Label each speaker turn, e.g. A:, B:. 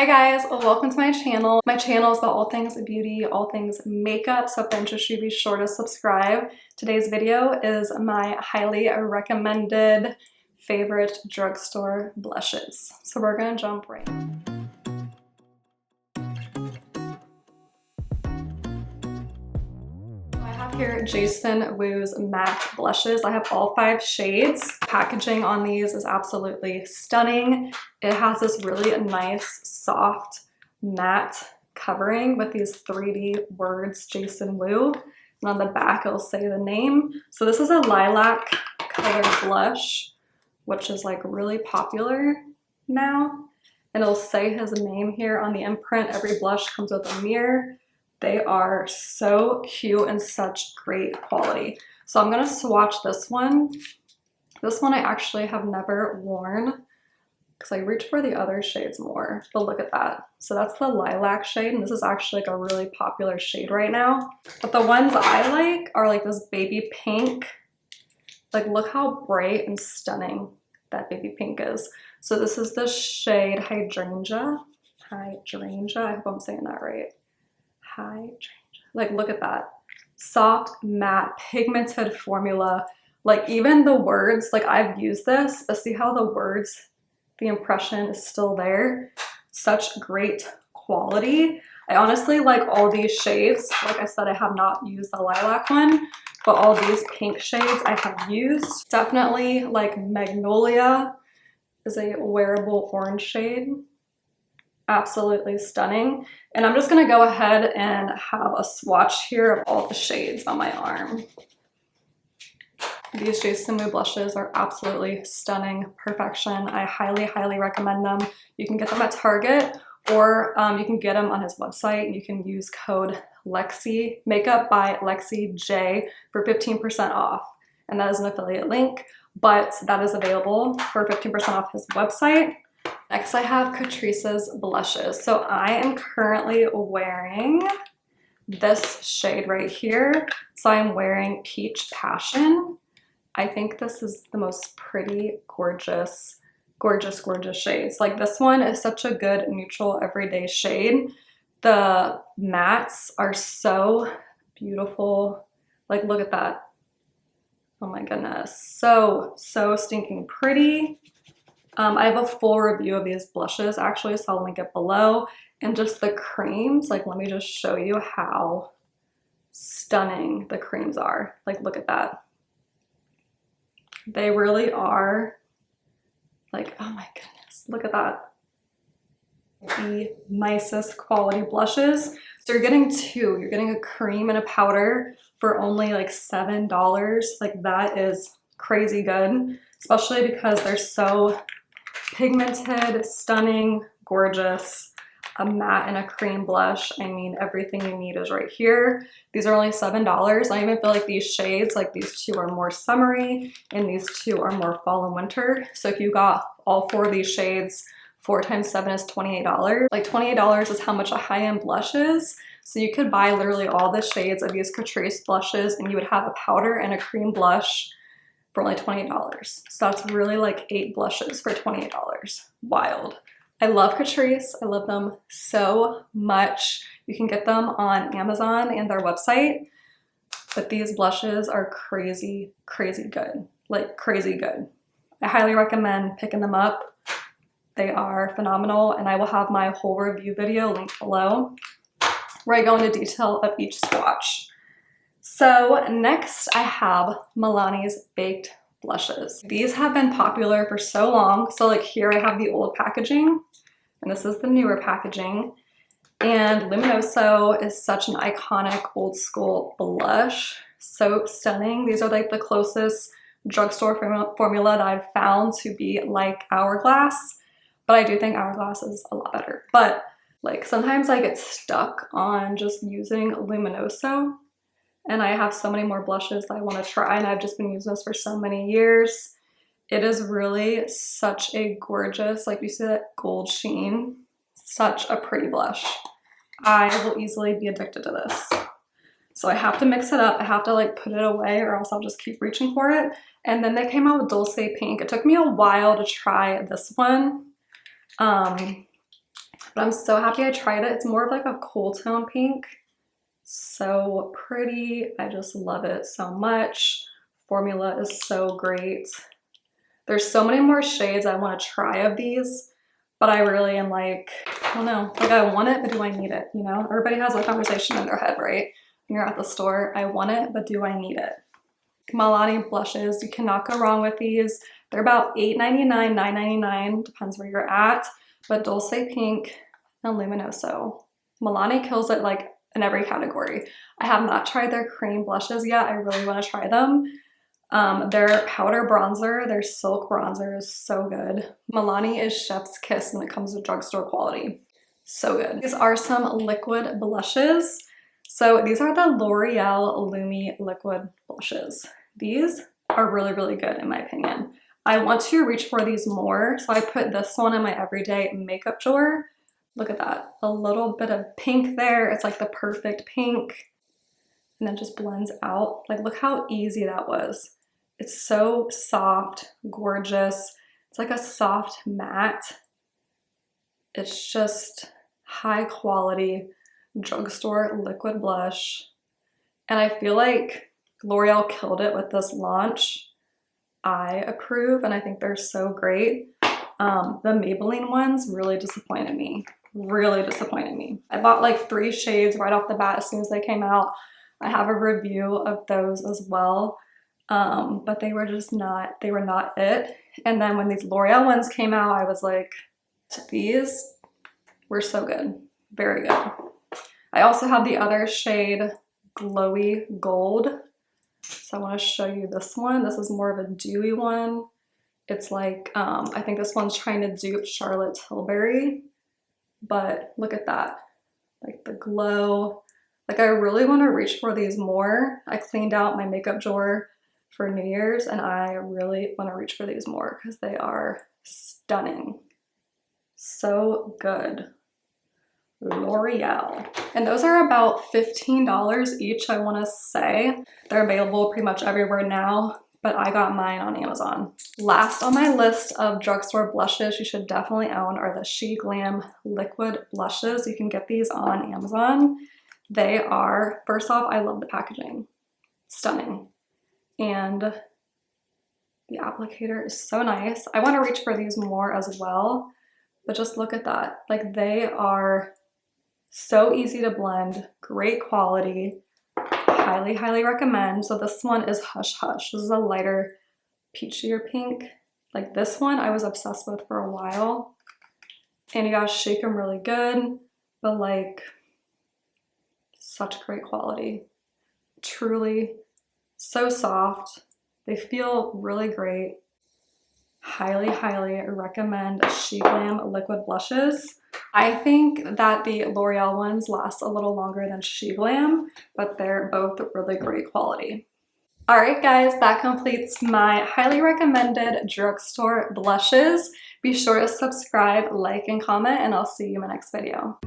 A: Hi guys, welcome to my channel. My channel is about all things beauty, all things makeup, so if you're interested, be sure to subscribe. Today's video is my highly recommended favorite drugstore blushes. So we're gonna jump right in. I have here Jason Woo's matte blushes. I have all 5 shades. Packaging on these is absolutely stunning. It has this really nice, soft, matte covering with these 3D words, Jason Woo. And on the back, it'll say the name. So this is a lilac colored blush, which is like really popular now. And it'll say his name here on the imprint. Every blush comes with a mirror. They are so cute and such great quality. So I'm gonna swatch this one. This one I actually have never worn because I reach for the other shades more, but look at that. So that's the lilac shade, and this is actually like a really popular shade right now. But the ones I like are like this baby pink. Like look how bright and stunning that baby pink is. So this is the shade Hydrangea. Hydrangea, I hope I'm saying that right. Hydrangea. Like look at that. Soft, matte, pigmented formula. Like even the words, like I've used this, but see how the words, the impression is still there. Such great quality. I honestly like all these shades. Like I said, I have not used the lilac one, but all these pink shades I have used. Definitely like Magnolia is a wearable orange shade. Absolutely stunning. And I'm just gonna go ahead and have a swatch here of all the shades on my arm. These Jason Woo blushes are absolutely stunning, perfection. I highly, highly recommend them. You can get them at Target, or you can get them on his website. You can use code Lexi, Makeup by Lexi J, for 15% off. And that is an affiliate link, but that is available for 15% off his website. Next, I have Catrice's blushes. So I am currently wearing this shade right here. So I'm wearing Peach Passion. I think this is the most pretty, gorgeous, gorgeous, gorgeous shades. Like this one is such a good neutral everyday shade. The mattes are so beautiful. Like look at that. Oh my goodness. So stinking pretty. I have a full review of these blushes actually, so I'll link it below. And just the creams, like let me just show you how stunning the creams are. Like look at that. They really are like, oh my goodness, look at that. The nicest quality blushes. So you're getting 2. You're getting a cream and a powder for only like $7. Like that is crazy good, especially because they're so pigmented, stunning, gorgeous. A matte and a cream blush. I mean, everything you need is right here. These are only $7. I even feel like these shades, like these 2 are more summery and these 2 are more fall and winter. So if you got all 4 of these shades, 4 times 7 is $28. Like $28 is how much a high-end blush is. So you could buy literally all the shades of these Catrice blushes and you would have a powder and a cream blush for only $28. So that's really like 8 blushes for $28. Wild. I love Catrice. I love them so much. You can get them on Amazon and their website, but these blushes are crazy, crazy good. Like crazy good. I highly recommend picking them up. They are phenomenal, and I will have my whole review video linked below where I go into detail of each swatch. So next I have Milani's Baked blushes. These have been popular for so long. So like here I have the old packaging and this is the newer packaging. And Luminoso is such an iconic old school blush. So stunning. These are like the closest drugstore formula that I've found to be like Hourglass. But I do think Hourglass is a lot better. But like sometimes I get stuck on just using Luminoso. And I have so many more blushes that I want to try, and I've just been using this for so many years. It is really such a gorgeous, like you see that gold sheen, such a pretty blush. I will easily be addicted to this. So I have to mix it up. I have to like put it away or else I'll just keep reaching for it. And then they came out with Dulce Pink. It took me a while to try this one. But I'm so happy I tried it. It's more of like a cool tone pink. So pretty. I just love it so much. Formula is so great. There's so many more shades I want to try of these, but I really am like, I don't know, like I want it, but do I need it? You know, everybody has a conversation in their head, right? When you're at the store, I want it, but do I need it? Milani blushes, you cannot go wrong with these. They're about $8.99, $9.99, depends where you're at, but Dulce Pink and Luminoso. Milani kills it like in every category. I have not tried their cream blushes yet. I really want to try them. Their powder bronzer, their silk bronzer is so good. Milani is chef's kiss when it comes to drugstore quality. So good. These are some liquid blushes. So these are the L'Oreal Lumi liquid blushes. These are really, really good in my opinion. I want to reach for these more, so I put this one in my everyday makeup drawer. Look at that, a little bit of pink there. It's like the perfect pink, and then just blends out. Like, look how easy that was. It's so soft, gorgeous. It's like a soft matte. It's just high quality drugstore liquid blush. And I feel like L'Oreal killed it with this launch. I approve, and I think they're so great. The Maybelline ones really disappointed me. Really disappointed me. I bought like 3 shades right off the bat as soon as they came out. I have a review of those as well, but they were just not, they were not it. And then when these L'Oreal ones came out, I was like, these were so good, very good. I also have the other shade, Glowy Gold. So I want to show you this one. This is more of a dewy one. It's like, I think this one's trying to dupe Charlotte Tilbury, but look at that, like the glow. Like I really want to reach for these more. I cleaned out my makeup drawer for New Year's and I really want to reach for these more because they are stunning. So good. L'Oreal. And those are about $15 each, I want to say. They're available pretty much everywhere now, but I got mine on Amazon. Last on my list of drugstore blushes you should definitely own are the SheGlam liquid blushes. You can get these on Amazon. They are, first off, I love the packaging. Stunning. And the applicator is so nice. I want to reach for these more as well, but just look at that. Like they are so easy to blend, great quality, highly, highly recommend. So this one is Hush Hush. This is a lighter peachier pink. Like this one I was obsessed with for a while. And you gotta shake them really good, but like such great quality. Truly so soft. They feel really great. Highly, highly recommend SheGlam liquid blushes. I think that the L'Oreal ones last a little longer than SheGlam, but they're both really great quality. All right, guys, that completes my highly recommended drugstore blushes. Be sure to subscribe, like, and comment, and I'll see you in my next video.